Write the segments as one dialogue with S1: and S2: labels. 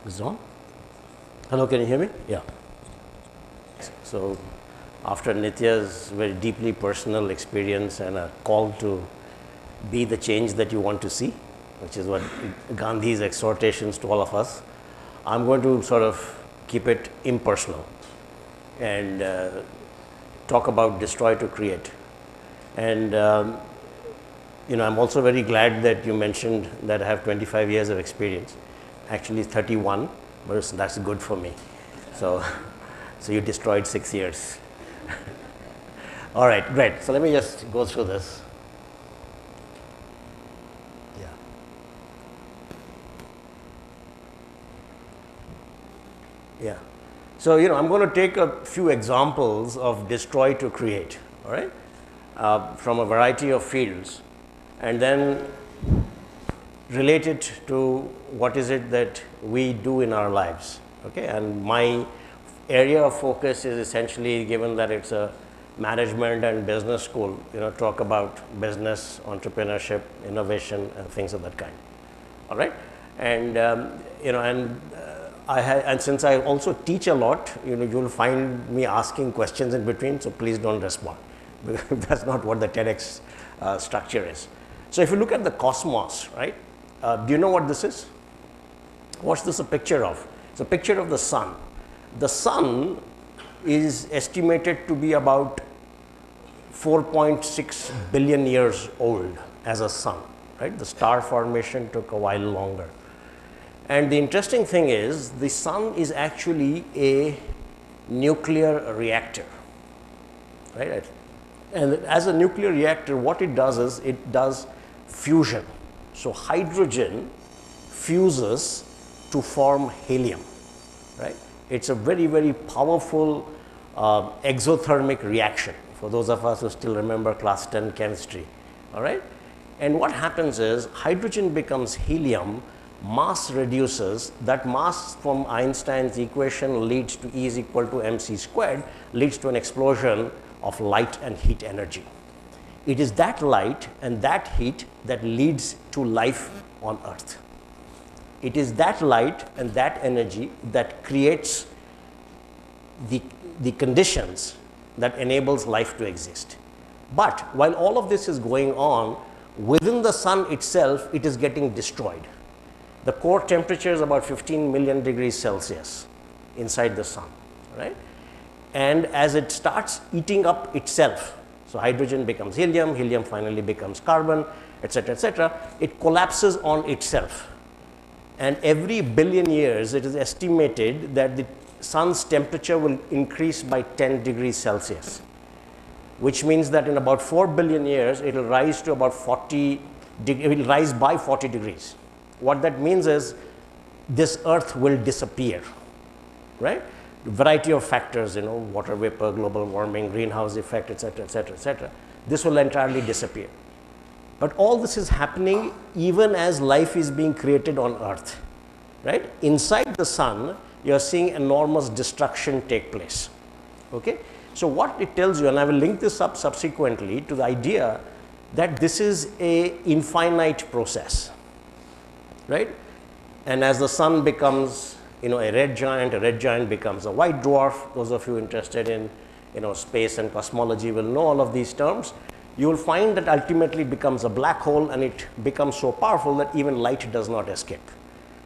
S1: Is it on? Hello, can you hear me? Yeah. So, after Nitya's very deeply personal experience and a call to be the change that you want to see, which is what Gandhi's exhortations to all of us, I'm going to sort of keep it impersonal and talk about destroy to create. And I'm also very glad that you mentioned that I have 25 years of experience. Actually 31, but that's good for me. So you destroyed 6 years. All right, great. So let me just go through this. Yeah. Yeah. So, I'm going to take a few examples of destroy to create, all right, from a variety of fields, and then relate it to what is it that we do in our lives, okay? And my area of focus is essentially, given that it's a management and business school, talk about business, entrepreneurship, innovation, and things of that kind, all right? And, and since I also teach a lot, you'll find me asking questions in between, so please don't respond, because that's not what the TEDx structure is. So if you look at the cosmos, right? Do you know what this is? What's this a picture of? It's a picture of the sun. The sun is estimated to be about 4.6 billion years old as a sun, right? The star formation took a while longer. And the interesting thing is, the sun is actually a nuclear reactor, right? And as a nuclear reactor, what it does is it does fusion. So hydrogen fuses to form helium, right? It's a very, very powerful exothermic reaction, for those of us who still remember class 10 chemistry, all right? And what happens is hydrogen becomes helium, mass reduces, that mass from Einstein's equation leads to E is equal to mc squared, leads to an explosion of light and heat energy. It is that light and that heat that leads to life on Earth. It is that light and that energy that creates the conditions that enables life to exist. But while all of this is going on, within the sun itself, it is getting destroyed. The core temperature is about 15 million degrees Celsius inside the sun, right? And as it starts eating up itself, so hydrogen becomes helium, helium finally becomes carbon, etc., it collapses on itself. And every billion years, it is estimated that the sun's temperature will increase by 10 degrees Celsius, which means that in about 4 billion years, it will rise to about it will rise by 40 degrees. What that means is this Earth will disappear, right? Variety of factors, water vapor, global warming, greenhouse effect, etc. This will entirely disappear. But all this is happening even as life is being created on Earth, right? Inside the sun, you're seeing enormous destruction take place, okay? So what it tells you, and I will link this up subsequently to the idea that this is a infinite process, right? And as the sun becomes a red giant becomes a white dwarf. Those of you interested in space and cosmology will know all of these terms. You will find that ultimately becomes a black hole, and it becomes so powerful that even light does not escape.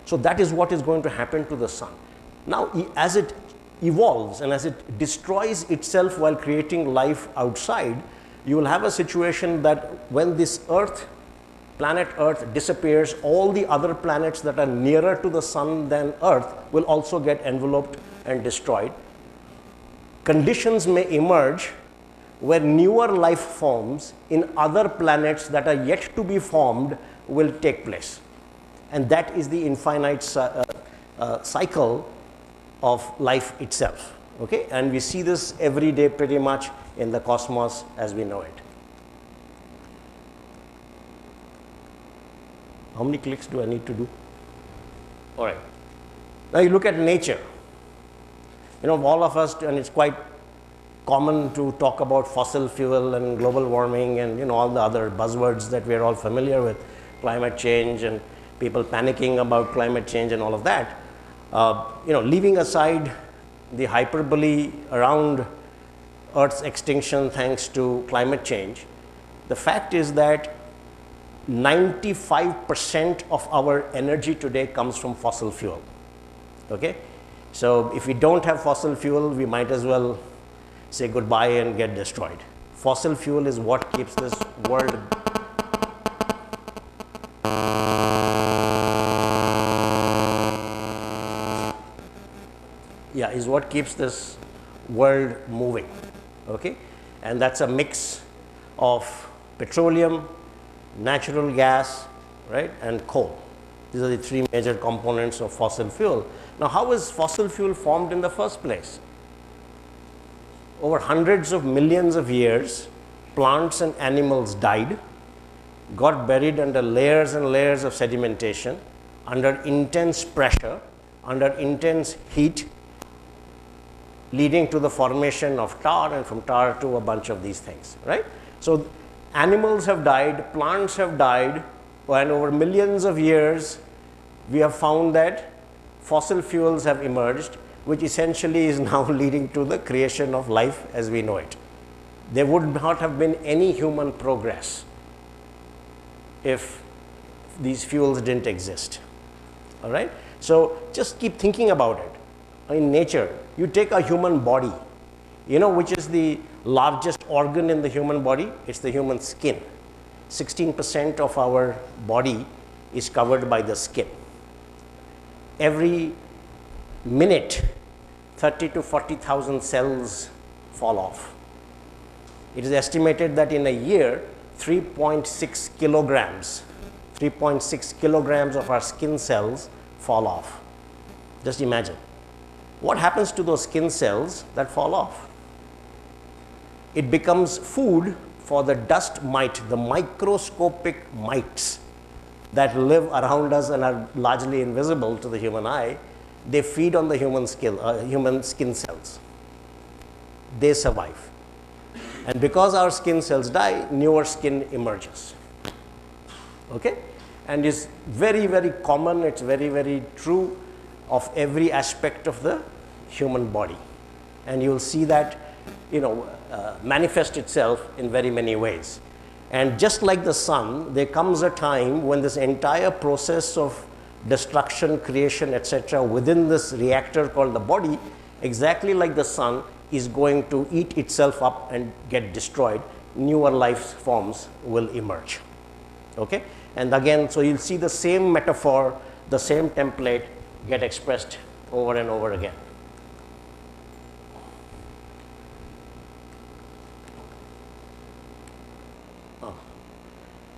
S1: So that is what is going to happen to the sun. Now, as it evolves and as it destroys itself while creating life outside, you will have a situation that when this planet Earth disappears, all the other planets that are nearer to the sun than Earth will also get enveloped and destroyed. Conditions may emerge where newer life forms in other planets that are yet to be formed will take place. And that is the infinite cycle of life itself, okay? And we see this every day pretty much in the cosmos as we know it. How many clicks do I need to do? All right. Now you look at nature. All of us, and it's quite common to talk about fossil fuel and global warming and all the other buzzwords that we're all familiar with, climate change and people panicking about climate change and all of that. Leaving aside the hyperbole around Earth's extinction thanks to climate change, the fact is that 95% of our energy today comes from fossil fuel. Okay? So if we don't have fossil fuel, we might as well say goodbye and get destroyed. Fossil fuel is what keeps this world is what keeps this world moving. Okay? And that's a mix of petroleum, natural gas, right, and coal. These are the three major components of fossil fuel. Now, how is fossil fuel formed in the first place? Over hundreds of millions of years, plants and animals died, got buried under layers and layers of sedimentation, under intense pressure, under intense heat, leading to the formation of tar, and from tar to a bunch of these things, right? So, animals have died, plants have died, and over millions of years, we have found that fossil fuels have emerged, which essentially is now leading to the creation of life as we know it. There would not have been any human progress if these fuels didn't exist. All right? So, just keep thinking about it. In nature, you take a human body, which is the largest organ in the human body? It's the human skin. 16% of our body is covered by the skin. Every minute, 30 to 40,000 cells fall off. It is estimated that in a year, 3.6 kilograms of our skin cells fall off. Just imagine. What happens to those skin cells that fall off? It becomes food for the dust mite, the microscopic mites that live around us and are largely invisible to the human eye. They feed on the human skin cells. They survive. And because our skin cells die, newer skin emerges. Okay? And it's very, very common, it's very, very true of every aspect of the human body. And you'll see that, manifest itself in very many ways. And just like the sun, there comes a time when this entire process of destruction, creation, etc. within this reactor called the body, exactly like the sun, is going to eat itself up and get destroyed. Newer life forms will emerge. Okay? And again, so you'll see the same metaphor, the same template get expressed over and over again.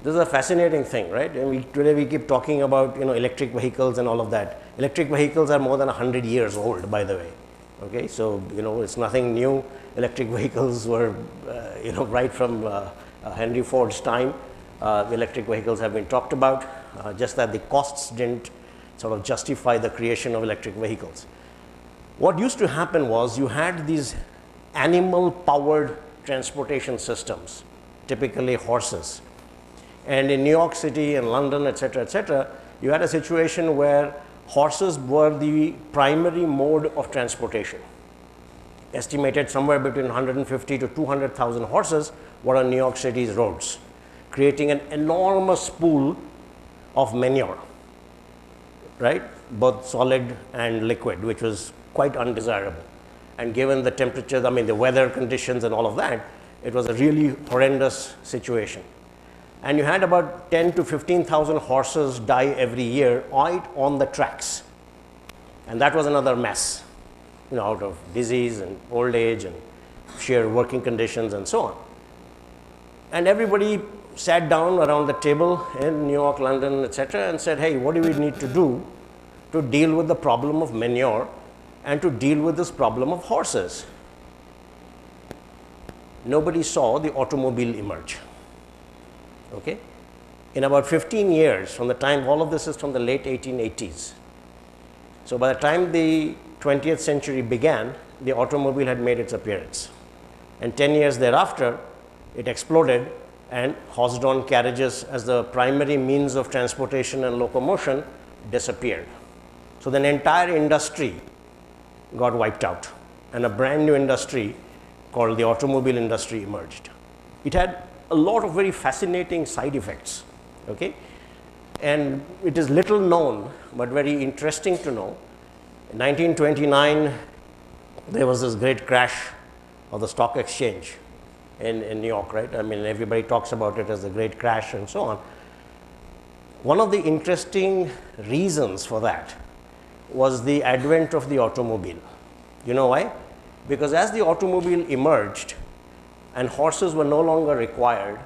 S1: This is a fascinating thing, right? And today we keep talking about electric vehicles and all of that. Electric vehicles are more than 100 years old, by the way. Okay, so it's nothing new. Electric vehicles were right from Henry Ford's time. Electric vehicles have been talked about, just that the costs didn't sort of justify the creation of electric vehicles. What used to happen was you had these animal powered transportation systems, typically horses. And in New York City and London, etc., you had a situation where horses were the primary mode of transportation. Estimated somewhere between 150 to 200,000 horses were on New York City's roads, creating an enormous pool of manure, right? Both solid and liquid, which was quite undesirable. And given the temperatures, the weather conditions and all of that, it was a really horrendous situation. And you had about 10 to 15,000 horses die every year right on the tracks. And that was another mess, out of disease and old age and sheer working conditions and so on. And everybody sat down around the table in New York, London, etc., and said, hey, what do we need to do to deal with the problem of manure and to deal with this problem of horses? Nobody saw the automobile emerge. Okay? In about 15 years, from the time, all of this is from the late 1880s. So by the time the 20th century began, the automobile had made its appearance. And 10 years thereafter, it exploded, and horse-drawn carriages as the primary means of transportation and locomotion disappeared. So So then entire industry got wiped out and a brand new industry called the automobile industry emerged. It had a lot of very fascinating side effects, okay? And it is little known, but very interesting to know. In 1929, there was this great crash of the stock exchange in New York, right? I mean, everybody talks about it as the great crash and so on. One of the interesting reasons for that was the advent of the automobile. You know why? Because as the automobile emerged and horses were no longer required,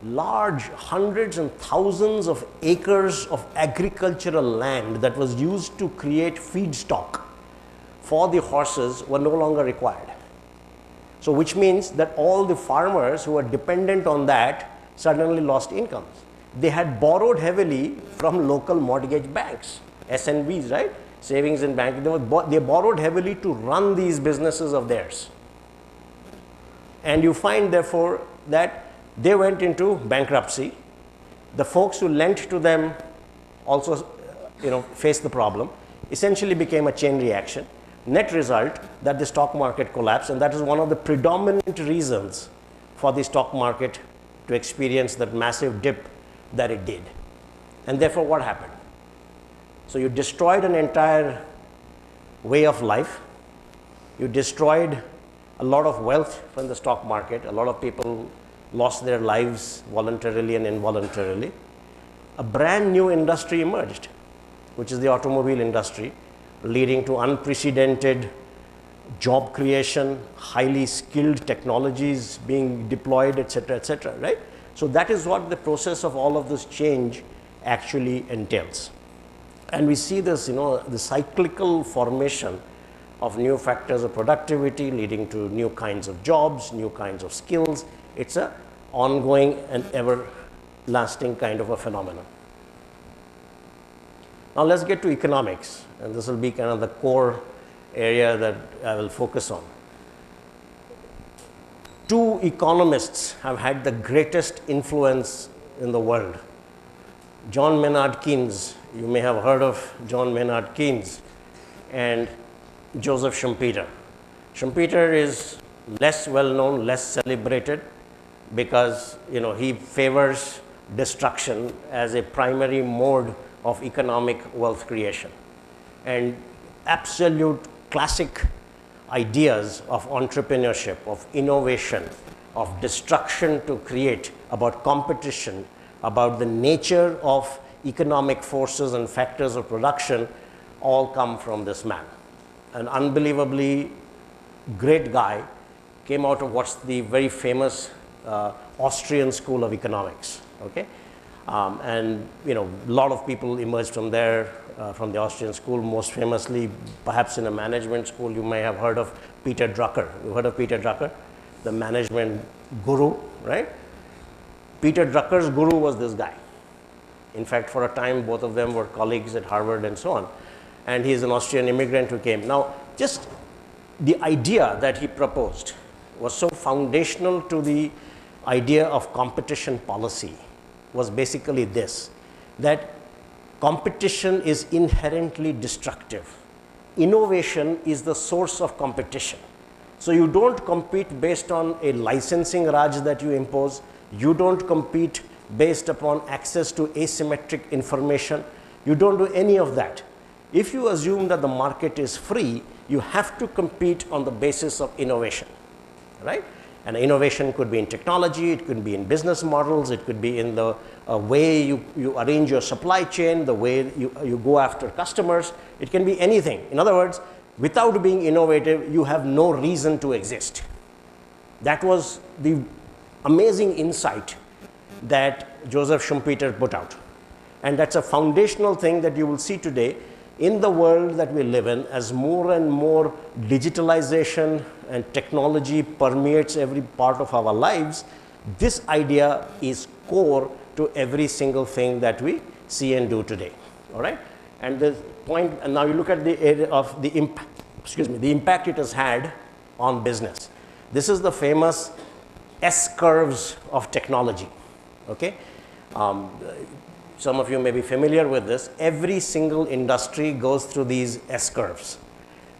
S1: large hundreds and thousands of acres of agricultural land that was used to create feedstock for the horses were no longer required. So which means that all the farmers who were dependent on that suddenly lost incomes. They had borrowed heavily from local mortgage banks, SNBs, right? Savings and banking. They borrowed heavily to run these businesses of theirs. And you find therefore that they went into bankruptcy. The folks who lent to them also faced the problem. Essentially became a chain reaction. Net result that the stock market collapsed, and that is one of the predominant reasons for the stock market to experience that massive dip that it did. And therefore what happened? So you destroyed an entire way of life. You destroyed a lot of wealth from the stock market. A lot of people lost their lives voluntarily and involuntarily. A brand new industry emerged, which is the automobile industry, leading to unprecedented job creation, highly skilled technologies being deployed, etc., right? So that is what the process of all of this change actually entails. And we see this, the cyclical formation of new factors of productivity leading to new kinds of jobs, new kinds of skills. It's an ongoing and everlasting kind of a phenomenon. Now let's get to economics, and this will be kind of the core area that I will focus on. Two economists have had the greatest influence in the world. John Maynard Keynes, you may have heard of John Maynard Keynes, and Joseph Schumpeter. Schumpeter is less well known, less celebrated, because he favors destruction as a primary mode of economic wealth creation. And absolute classic ideas of entrepreneurship, of innovation, of destruction to create, about competition, about the nature of economic forces and factors of production, all come from this man. An unbelievably great guy, came out of what's the very famous Austrian school of economics, okay? And a lot of people emerged from there, from the Austrian school. Most famously, perhaps in a management school, you may have heard of Peter Drucker. You heard of Peter Drucker, the management guru, right? Peter Drucker's guru was this guy. In fact, for a time, both of them were colleagues at Harvard and so on. And he's an Austrian immigrant who came. Now, just the idea that he proposed was so foundational to the idea of competition policy, was basically this, that competition is inherently destructive. Innovation is the source of competition. So you don't compete based on a licensing raj that you impose. You don't compete based upon access to asymmetric information. You don't do any of that. If you assume that the market is free, you have to compete on the basis of innovation, right? And innovation could be in technology, it could be in business models, it could be in the way you arrange your supply chain, the way you go after customers. It can be anything. In other words, without being innovative, you have no reason to exist. That was the amazing insight that Joseph Schumpeter put out. And that's a foundational thing that you will see today in the world that we live in, as more and more digitalization and technology permeates every part of our lives. This idea is core to every single thing that we see and do today. All right? And the point, and now you look at the area of the impact it has had on business. This is the famous S curves of technology. Okay? some of you may be familiar with this, every single industry goes through these S-curves.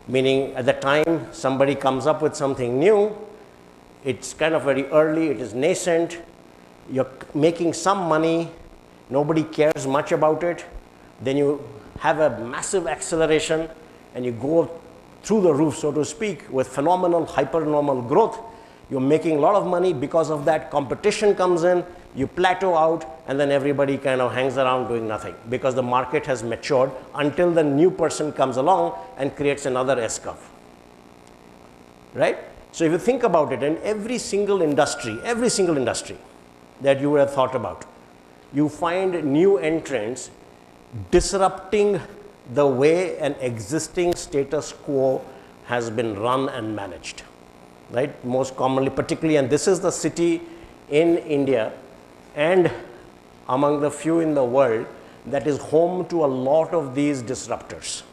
S1: Meaning at the time somebody comes up with something new, it's kind of very early, it is nascent, you're making some money, nobody cares much about it, then you have a massive acceleration and you go through the roof, so to speak, with phenomenal hypernormal growth. You're making a lot of money. Because of that, competition comes in, you plateau out, and then everybody kind of hangs around doing nothing because the market has matured until the new person comes along and creates another S-curve, right? So if you think about it, in every single industry that you would have thought about, you find new entrants disrupting the way an existing status quo has been run and managed, right? Most commonly, particularly, and this is the city in India and among the few in the world that is home to a lot of these disruptors,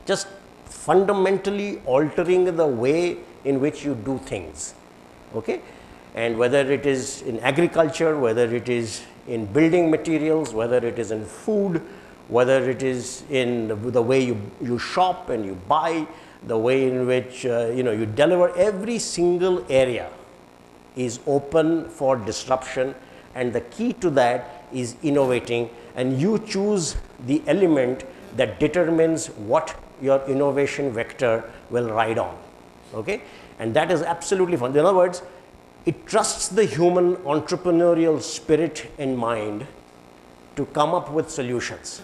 S1: just fundamentally altering the way in which you do things, okay? And whether it is in agriculture, whether it is in building materials, whether it is in food, whether it is in the way you shop and you buy, the way in which you deliver, every single area is open for disruption, and the key to that is innovating, and you choose the element that determines what your innovation vector will ride on, okay? And that is absolutely fun. In other words, it trusts the human entrepreneurial spirit and mind to come up with solutions.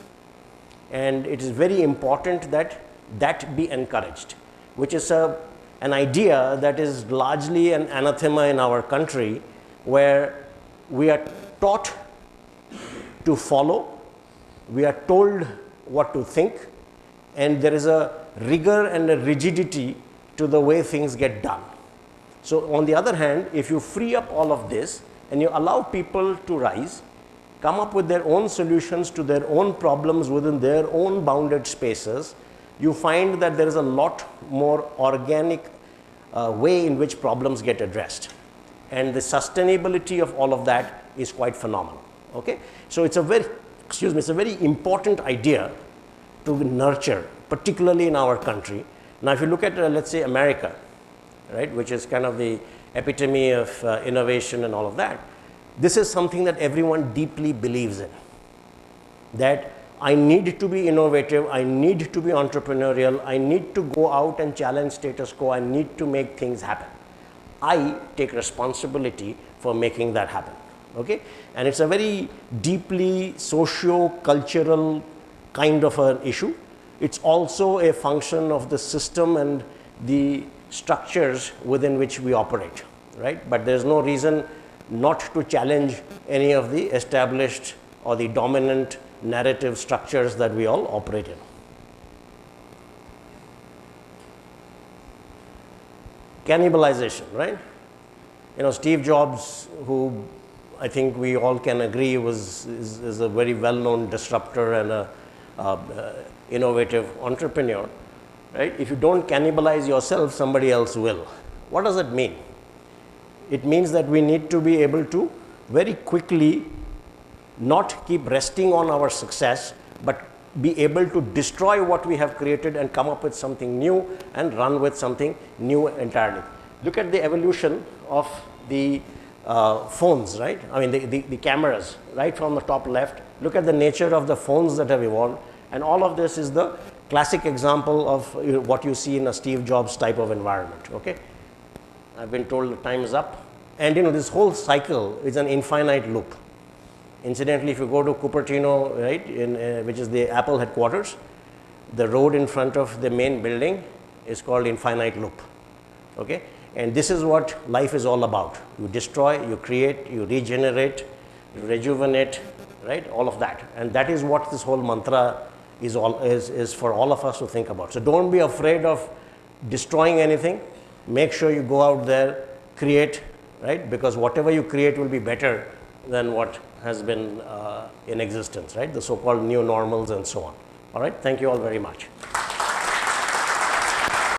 S1: And it is very important that that be encouraged, which is an idea that is largely an anathema in our country, where we are taught to follow, we are told what to think, and there is a rigor and a rigidity to the way things get done. So on the other hand, if you free up all of this and you allow people to rise, come up with their own solutions to their own problems within their own bounded spaces, you find that there is a lot more organic way in which problems get addressed. And the sustainability of all of that is quite phenomenal, okay? So it's a very important idea to nurture, particularly in our country. Now, if you look at, let's say, America, right, which is kind of the epitome of innovation and all of that, this is something that everyone deeply believes in, that I need to be innovative, I need to be entrepreneurial, I need to go out and challenge status quo, I need to make things happen. I take responsibility for making that happen, okay? And it's a very deeply socio-cultural kind of an issue. It's also a function of the system and the structures within which we operate, right? But there's no reason not to challenge any of the established or the dominant narrative structures that we all operate in. Cannibalization, right? Steve Jobs, who I think we all can agree is a very well-known disruptor and a innovative entrepreneur, right? If you don't cannibalize yourself, somebody else will. What does it mean? It means that we need to be able to very quickly not keep resting on our success, but be able to destroy what we have created and come up with something new and run with something new entirely. Look at the evolution of the phones, right? I mean, the cameras, right from the top left. Look at the nature of the phones that have evolved. And all of this is the classic example of what you see in a Steve Jobs type of environment, okay? I've been told the time is up. And this whole cycle is an infinite loop. Incidentally, if you go to Cupertino, right, which is the Apple headquarters, the road in front of the main building is called infinite loop, okay? And this is what life is all about. You destroy, you create, you regenerate, you rejuvenate, right? All of that. And that is what this whole mantra is for all of us to think about. So don't be afraid of destroying anything. Make sure you go out there, create, right? Because whatever you create will be better than what has been in existence, right? The so-called new normals and so on. All right, thank you all very much.